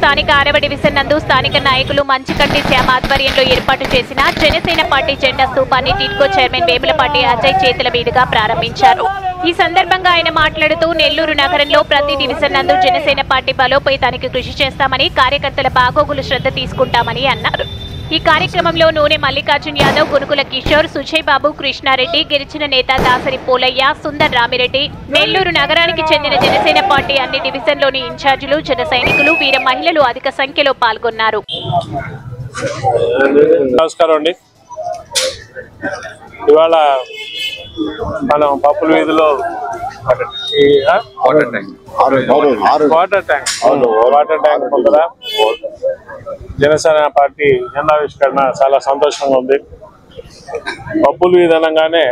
స్థానిక 6వ డివిజన్ నందు స్థానిక నాయకులు మంచికంటి శ్యామ ఆధ్వర్యంలో ఏర్పాటు చేసిన జనసేన పార్టీ జెండా స్తూపాన్ని టిడ్కో చైర్మన్ వేములపాటి అజయ్ చేతుల మీదుగా ప్రారంభించారు. ఈ సందర్భంగా ఆయన మాట్లాడుతూ నెల్లూరు నగరంలో ప్రతి డివిజన్ నందు జనసేన పార్టీ బలోపేతానికి కృషి చేస్తామని, కార్యకర్తల బాగోగులు శ్రద్ధ తీసుకుంటామని అన్నారు. ఈ కార్యక్రమంలో నూనె మల్లికార్జున్ యాదవ్, గునుకుల కిషోర్, సుజయ్ బాబు, కృష్ణారెడ్డి, గిరిజన నేత దాసరి పోలయ్య, సుందర్ రామిరెడ్డి, నెల్లూరు నగరానికి చెందిన జనసేన పార్టీ అన్ని డివిజన్లోని ఇన్ఛార్జీలు, జన సైనికులు, వీర మహిళలు అధిక సంఖ్యలో పాల్గొన్నారు. నమస్కారం అండి. ఇవాళ మనం పప్పుల వీధిలో వాటర్ ట్యాంక్ ముందర జనసేన పార్టీ జెండావిష్కరణ చాలా సంతోషంగా ఉంది. పప్పుల వీధి అనగానే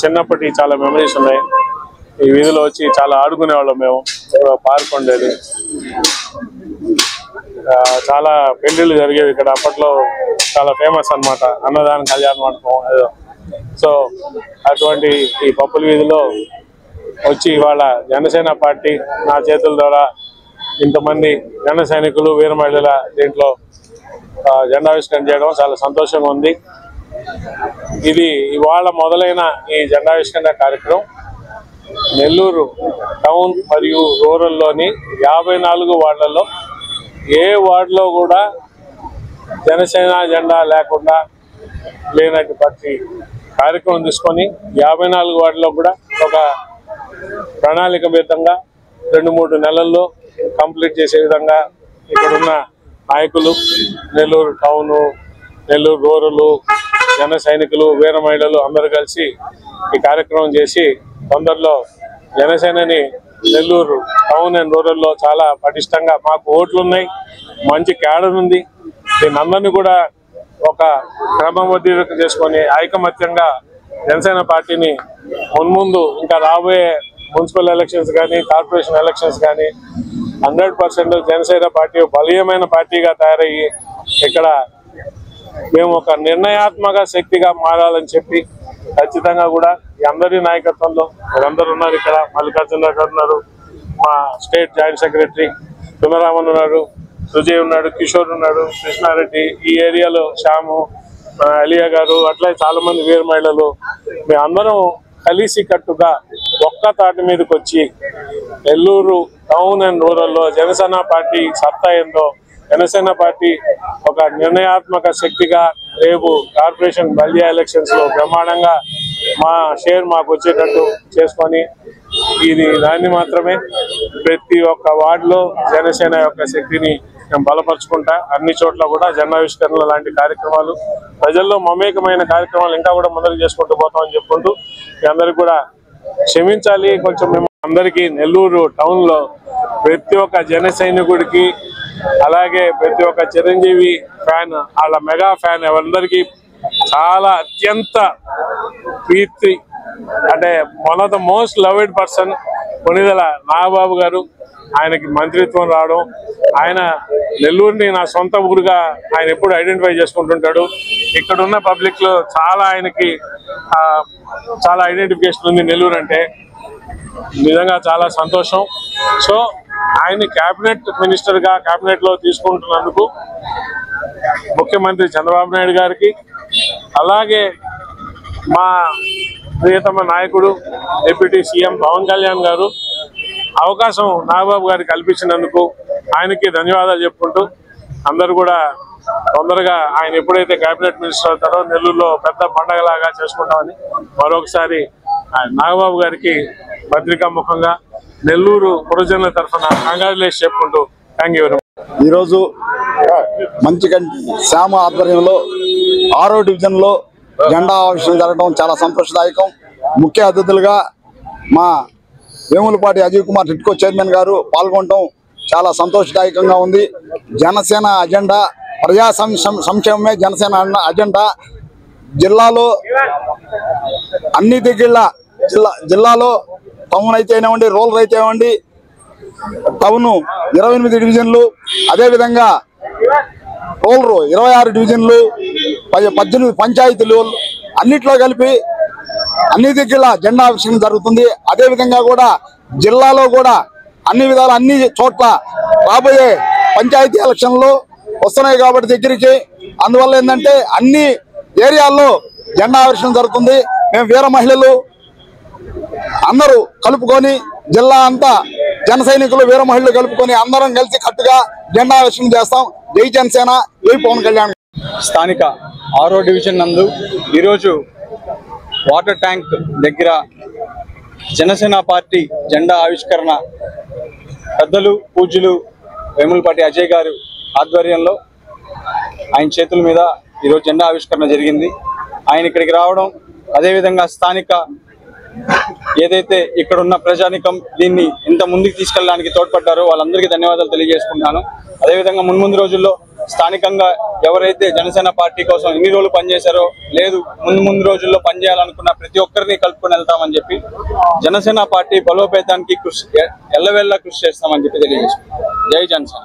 చిన్నప్పటి చాలా మెమరీస్ ఉన్నాయి. ఈ వీధిలో వచ్చి చాలా ఆడుకునేవాళ్ళం మేము. పార్క్ ఉండేది, చాలా పెళ్లిళ్ళు జరిగేవి ఇక్కడ. అప్పట్లో చాలా ఫేమస్ అన్నమాట అన్నదాన కళ్యాణ మండపం ఏదో. సో అటువంటి ఈ పప్పుల వీధిలో వచ్చి ఇవాళ జనసేన పార్టీ నా చేతుల ద్వారా ఇంతమంది జన సైనికులు, వీర మహిళల దీంట్లో జెండావిష్కరణ చేయడం చాలా సంతోషంగా ఉంది. ఇది ఇవాళ మొదలైన ఈ జెండావిష్కరణ కార్యక్రమం నెల్లూరు టౌన్ మరియు రూరల్లోని 54 వార్డులలో ఏ వార్డులో కూడా జనసేన జెండా లేకుండా లేనటువంటి కార్యక్రమం తీసుకొని 54 వార్డులో కూడా ఒక ప్రణాళికబద్ధంగా 2-3 నెలల్లో కంప్లీట్ చేసే విధంగా ఇక్కడున్న నాయకులు, నెల్లూరు టౌను, నెల్లూరు రూరల్, జన సైనికులు, వీర మహిళలు అందరూ కలిసి ఈ కార్యక్రమం చేసి తొందరలో జనసేనని నెల్లూరు టౌన్ అండ్ రూరల్లో చాలా పటిష్టంగా, మాకు ఓట్లు ఉన్నాయి, మంచి క్యాడర్ ఉంది, దీని అందరినీ కూడా ఒక క్రమబద్ధీకరణ చేసుకొని ఐకమత్యంగా జనసేన పార్టీని మున్ముందు ఇంకా రాబోయే మున్సిపల్ ఎలక్షన్స్ కానీ, కార్పొరేషన్ ఎలక్షన్స్ కానీ 100% జనసేన పార్టీ బలీయమైన పార్టీగా తయారయ్యి ఇక్కడ మేము ఒక నిర్ణయాత్మక శక్తిగా మారాలని చెప్పి ఖచ్చితంగా కూడా ఈ అందరి నాయకత్వంలో మీరందరూ ఉన్నారు. ఇక్కడ మల్లికార్జున గారు ఉన్నారు, మా స్టేట్ జాయింట్ సెక్రటరీ సుందరామన్ ఉన్నారు, సుజయ్ ఉన్నాడు, కిషోర్ ఉన్నాడు, కృష్ణారెడ్డి, ఈ ఏరియాలో శ్యాము, అలియా గారు, అట్లా చాలా మంది వీర మహిళలు, మేమందరం కలిసి కట్టుగా ఒక్క తాటి మీదకి వచ్చి నెల్లూరు టౌన్ అండ్ రూరల్లో జనసేన పార్టీ సత్తా ఏందో, జనసేన పార్టీ ఒక నిర్ణయాత్మక శక్తిగా రేపు కార్పొరేషన్ బల్దియా ఎలక్షన్స్ లో బ్రహ్మాండంగా మా షేర్ మాకు వచ్చేటట్టు చేసుకొని ఇది దాన్ని మాత్రమే ప్రతి ఒక్క వార్డులో జనసేన యొక్క శక్తిని మేము బలపరుచుకుంటా అన్ని చోట్ల కూడా జెండావిష్కరణ లాంటి కార్యక్రమాలు, ప్రజల్లో మమేకమైన కార్యక్రమాలు ఇంకా కూడా ముందరకు చేసుకుంటూ పోతామని చెప్పుకుంటూ మీ అందరికి కూడా క్షమించాలి. కొంచెం మేము అందరికీ నెల్లూరు టౌన్ లో ప్రతి ఒక్క జన సైనికుడికి, అలాగే ప్రతి ఒక్క చిరంజీవి ఫ్యాన్, వాళ్ళ మెగా ఫ్యాన్ ఎవరందరికీ చాలా అత్యంత ప్రీతి, అంటే one of the most loved person Konidela Nagababu గారు. ఆయనకి మంత్రిత్వం రావడం, ఆయన నెల్లూరుని నా సొంత ఊరుగా ఆయన ఎప్పుడు ఐడెంటిఫై చేసుకుంటుంటాడు. ఇక్కడ ఉన్న పబ్లిక్ లో చాలా ఆయనకి చాలా ఐడెంటిఫికేషన్ ఉంది నెల్లూరు అంటే. నిజంగా చాలా సంతోషం. సో ఆయన క్యాబినెట్ మినిస్టర్ గా క్యాబినెట్ లో తీసుకుంటున్నందుకు ముఖ్యమంత్రి చంద్రబాబు నాయుడు గారికి, అలాగే మా ప్రియతమ నాయకుడు డిప్యూటీ సీఎం పవన్ కళ్యాణ్ గారు అవకాశం నాగబాబు గారికి కల్పించినందుకు ఆయనకి ధన్యవాదాలు చెప్పుకుంటూ అందరూ కూడా తొందరగా ఆయన ఎప్పుడైతే కేబినెట్ మినిస్టర్ అవుతారో నెల్లూరులో పెద్ద పండగలాగా చేసుకుంటామని మరొకసారి నాగబాబు గారికి పత్రికా ముఖంగా నెల్లూరు పురజనుల తరఫున కంగ్రాచులేషన్ చెప్పుకుంటూ థ్యాంక్ యూ వెరీ మచ్. ఈరోజు మంచికంటి శ్యామ ఆధ్వర్యంలో 6వ డివిజన్లో జెండా ఆవిష్కరణ జరగడం చాలా సంతోషదాయకం. ముఖ్య అతిథులుగా మా వేములపాటి అజయ్ కుమార్ టిడ్కో చైర్మన్ గారు పాల్గొనడం చాలా సంతోషదాయకంగా ఉంది. జనసేన అజెండా ప్రజా సంక్షేమమే జనసేన అజెండా. జిల్లాలో అన్ని జిల్లాలో టౌన్ అయితేనేవ్వండి, రూరల్ అయితేవ్వండి, టౌన్ 28 డివిజన్లు, అదేవిధంగా రూరల్ 26 డివిజన్లు, 18 పంచాయతీలు అన్నిట్లో కలిపి అన్ని దగ్గర జెండా ఆవిష్కరణ జరుగుతుంది. అదేవిధంగా కూడా జిల్లాలో కూడా అన్ని విధాలు అన్ని చోట్ల రాబోయే పంచాయతీ ఎలక్షన్లు వస్తున్నాయి కాబట్టి దగ్గరికి, అందువల్ల ఏంటంటే అన్ని ఏరియాల్లో జెండా ఆవిష్కరణ జరుగుతుంది. మేము వీర మహిళలు అందరూ కలుపుకొని, జిల్లా అంతా జన సైనికులు వీర మహిళలు కలుపుకొని అందరం కలిసి కట్టుగా జెండా ఆవిష్కరణ చేస్తాం. జై జనసేన, జై పవన్ కళ్యాణ్. స్థానిక 6వ డివిజన్ నందు ఈరోజు వాటర్ ట్యాంక్ దగ్గర జనసేన పార్టీ జెండా ఆవిష్కరణ పెద్దలు పూజ్యులు వేములపాటి అజయ్ గారు ఆధ్వర్యంలో ఆయన చేతుల మీద ఈరోజు జెండా ఆవిష్కరణ జరిగింది. ఆయన ఇక్కడికి రావడం, అదేవిధంగా స్థానిక ఏదైతే ఇక్కడ ఉన్న ప్రజానికం దీన్ని ఇంత ముందుకు తీసుకెళ్ళడానికి తోడ్పడ్డారో వాళ్ళందరికీ ధన్యవాదాలు తెలియజేసుకుంటున్నాను. అదేవిధంగా మున్ముందు రోజుల్లో స్థానికంగా ఎవరైతే జనసేన పార్టీ కోసం ఎన్ని రోజులు పనిచేశారో, లేదు ముందు రోజుల్లో పనిచేయాలనుకున్న ప్రతి ఒక్కరిని కలుపుకొని వెళ్తామని చెప్పి జనసేన పార్టీ బలోపేతానికి ఎల్లవేళలా కృషి చేస్తామని చెప్పి తెలియజేసుకుంటాం. జై జనసేన.